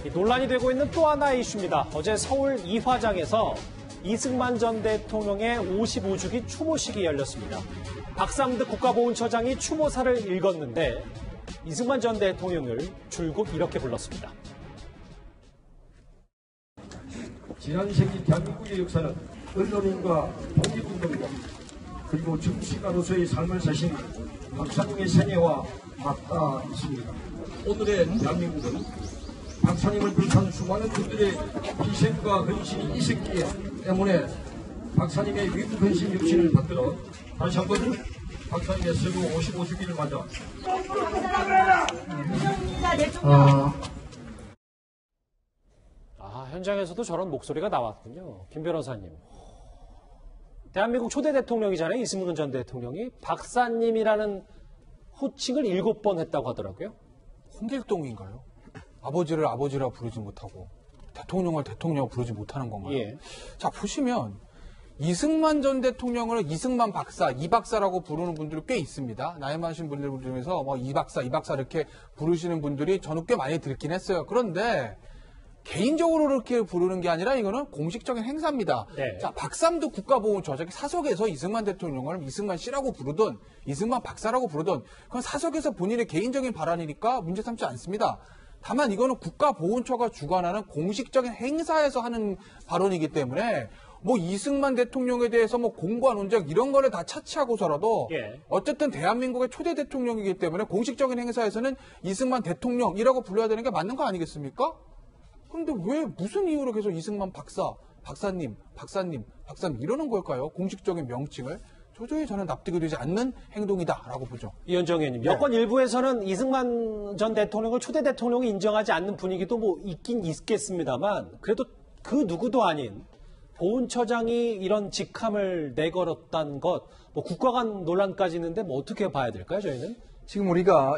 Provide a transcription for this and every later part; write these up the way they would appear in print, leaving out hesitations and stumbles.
논란이 되고 있는 또 하나의 이슈입니다. 어제 서울 이화장에서 이승만 전 대통령의 55주기 추모식이 열렸습니다. 박삼득 국가보훈처장이 추모사를 읽었는데 이승만 전 대통령을 줄곧 이렇게 불렀습니다. 지난 세기 대한민국의 역사는 언론인과 독립운동가 그리고 정치가로서의 삶을 사신 박사님의 생애와 맞닿아 있습니다. 오늘의 대한민국은 박사님을 비롯한 수많은 분들의 희생과 헌신이 있었기 때문에 박사님의 위급헌신 육신을 받들어 다시 한번 박사님의 세부 55주기를 맞아 현장에서도 저런 목소리가 나왔군요. 김 변호사님. 대한민국 초대 대통령이잖아요. 이승만 전 대통령이. 박사님이라는 호칭을 7번 했다고 하더라고요. 홍길동인가요? 아버지를 아버지라 부르지 못하고 대통령을 대통령으로 부르지 못하는 건가요? 예. 자, 보시면 이승만 전 대통령을 이승만 박사, 이 박사라고 부르는 분들이 꽤 있습니다. 나이 많으신 분들 중에서 이 박사 이렇게 부르시는 분들이 저는 꽤 많이 들긴 했어요. 그런데 개인적으로 그렇게 부르는 게 아니라 이거는 공식적인 행사입니다. 네. 자, 박삼득 국가보훈처장이 사석에서 이승만 대통령을 이승만 씨라고 부르든 이승만 박사라고 부르든 그건 사석에서 본인의 개인적인 발언이니까 문제 삼지 않습니다. 다만 이거는 국가보훈처가 주관하는 공식적인 행사에서 하는 발언이기 때문에 이승만 대통령에 대해서 공과 논쟁 이런 거를 다 차치하고서라도 예. 어쨌든 대한민국의 초대 대통령이기 때문에 공식적인 행사에서는 이승만 대통령이라고 불러야 되는 게 맞는 거 아니겠습니까? 그런데 왜 무슨 이유로 계속 이승만 박사, 박사님 이러는 걸까요? 공식적인 명칭을. 도저히 저는 납득이 되지 않는 행동이다라고 보죠. 이현정 의원님, 여권 일부에서는 이승만 전 대통령을 초대 대통령이 인정하지 않는 분위기도 있긴 있겠습니다만 그래도 그 누구도 아닌 보훈처장이 이런 직함을 내걸었다는 것, 국가 간 논란까지 있는데 어떻게 봐야 될까요, 저희는? 지금 우리가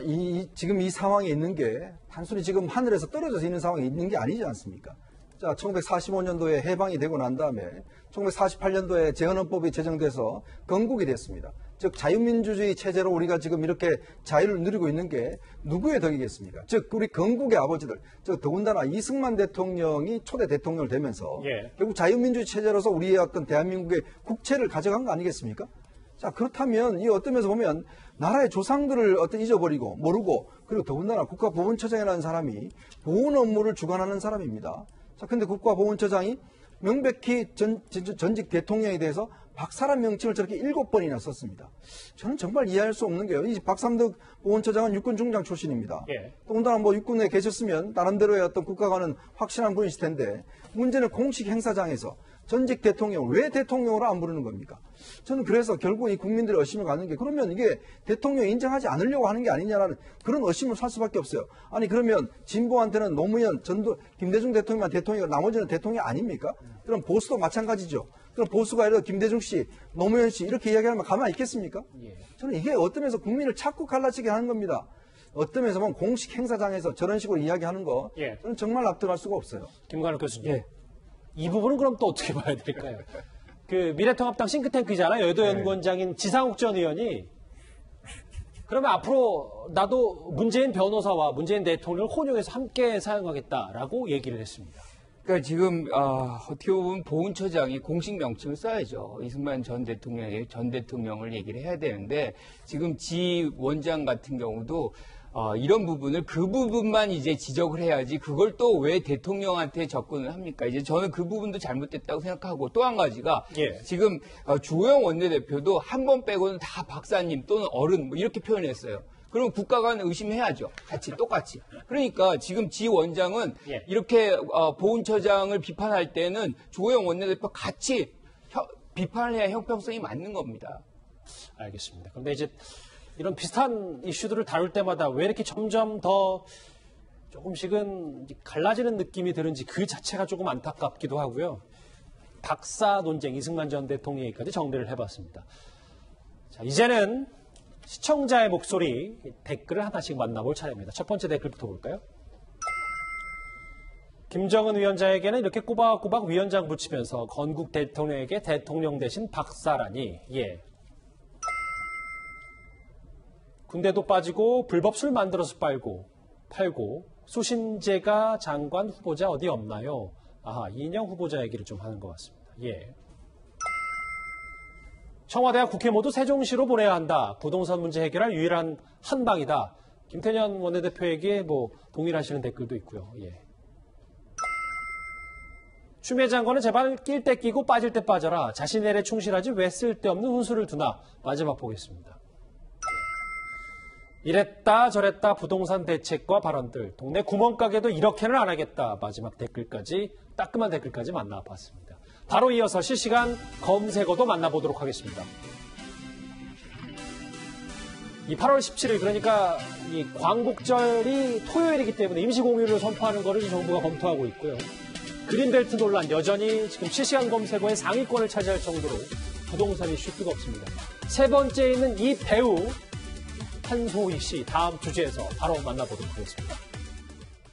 지금 이 상황에 있는 게 단순히 지금 하늘에서 떨어져서 있는 상황에 있는 게 아니지 않습니까? 자, 1945년도에 해방이 되고 난 다음에 1948년도에 재헌헌법이 제정돼서 건국이 됐습니다. 즉 자유민주주의 체제로 우리가 지금 이렇게 자유를 누리고 있는 게 누구의 덕이겠습니까? 즉 우리 건국의 아버지들, 즉 더군다나 이승만 대통령이 초대 대통령을 되면서 예. 결국 자유민주주의 체제로서 우리의 어떤 대한민국의 국채를 가져간 거 아니겠습니까? 자, 그렇다면 이 어떤 면에서 보면 나라의 조상들을 잊어버리고 모르고 그리고 더군다나 국가보훈처장이라는 사람이 보훈 업무를 주관하는 사람입니다. 자, 근데 국가보훈처장이 명백히 전직 대통령에 대해서 박사란 명칭을 저렇게 7번이나 썼습니다. 저는 정말 이해할 수 없는 게요. 이 박삼득 보훈처장은 육군 중장 출신입니다. 예. 더군다나 육군에 계셨으면 나름대로의 어떤 국가관은 확실한 분이실 텐데 문제는 공식 행사장에서 전직 대통령을 왜 대통령으로 안 부르는 겁니까? 저는 그래서 결국 이 국민들의 의심을 갖는 게 그러면 이게 대통령 인정하지 않으려고 하는 게 아니냐라는 그런 의심을 살 수밖에 없어요. 아니 그러면 진보한테는 노무현, 김대중 대통령만 대통령이고 나머지는 대통령이 아닙니까? 그럼 보수도 마찬가지죠. 그럼 보수가 아니라 김대중 씨, 노무현 씨 이렇게 이야기하면 가만히 있겠습니까? 예. 저는 이게 어떤 면에서 국민을 자꾸 갈라치게 하는 겁니다. 어떤 면에서 보면 공식 행사장에서 저런 식으로 이야기하는 거 예. 저는 정말 납득할 수가 없어요. 김관욱 교수님. 예. 이 부분은 그럼 또 어떻게 봐야 될까요? 미래통합당 싱크탱크잖아요. 여도연구원장인 지상욱 전 의원이 그러면 앞으로 나도 문재인 변호사와 문재인 대통령을 혼용해서 함께 사용하겠다라고 얘기를 했습니다. 그러니까 지금 어떻게 보면 보훈처장이 공식 명칭을 써야죠. 이승만 전 대통령에게 전 대통령을 얘기를 해야 되는데 지금 지 원장 같은 경우도 이런 부분을 그 부분만 이제 지적을 해야지 그걸 또 왜 대통령한테 접근을 합니까? 이제 저는 그 부분도 잘못됐다고 생각하고 또 한 가지가 예. 지금 주호영 원내대표도 한 번 빼고는 다 박사님 또는 어른 이렇게 표현했어요. 그러면 국가간 의심해야죠. 똑같이. 그러니까 지금 지 원장은 예. 이렇게 보훈처장을 비판할 때는 주호영 원내대표 같이 비판을 해야 형평성이 맞는 겁니다. 알겠습니다. 그런데 이제 이런 비슷한 이슈들을 다룰 때마다 왜 이렇게 점점 더 조금씩은 갈라지는 느낌이 드는지 그 자체가 조금 안타깝기도 하고요. 박사 논쟁 이승만 전 대통령 얘기까지 정리를 해봤습니다. 자, 이제는 시청자의 목소리 댓글을 하나씩 만나볼 차례입니다. 첫 번째 댓글부터 볼까요? 김정은 위원장에게는 이렇게 꼬박꼬박 위원장 붙이면서 건국 대통령에게 대통령 대신 박사라니. 예. 군대도 빠지고 불법 술 만들어서 팔고 수신제가 장관 후보자 어디 없나요? 아하, 이인영 후보자 얘기를 좀 하는 것 같습니다. 예. 청와대와 국회 모두 세종시로 보내야 한다. 부동산 문제 해결할 유일한 한방이다. 김태년 원내대표에게 동일하시는 댓글도 있고요. 예. 추미애 장관은 제발 낄 때 끼고 빠질 때 빠져라. 자신의 일에 충실하지 왜 쓸데없는 훈수를 두나. 마지막 보겠습니다. 이랬다 저랬다 부동산 대책과 발언들. 동네 구멍가게도 이렇게는 안 하겠다. 마지막 댓글까지, 따끔한 댓글까지 만나봤습니다. 바로 이어서 실시간 검색어도 만나보도록 하겠습니다. 이 8월 17일, 그러니까 이 광복절이 토요일이기 때문에 임시공휴일을 선포하는 것을 정부가 검토하고 있고요. 그린벨트 논란 여전히 지금 실시간 검색어의 상위권을 차지할 정도로 부동산 이슈 뜨겁습니다. 세 번째에 있는 이 배우 한소희 씨, 다음 주제에서 바로 만나보도록 하겠습니다.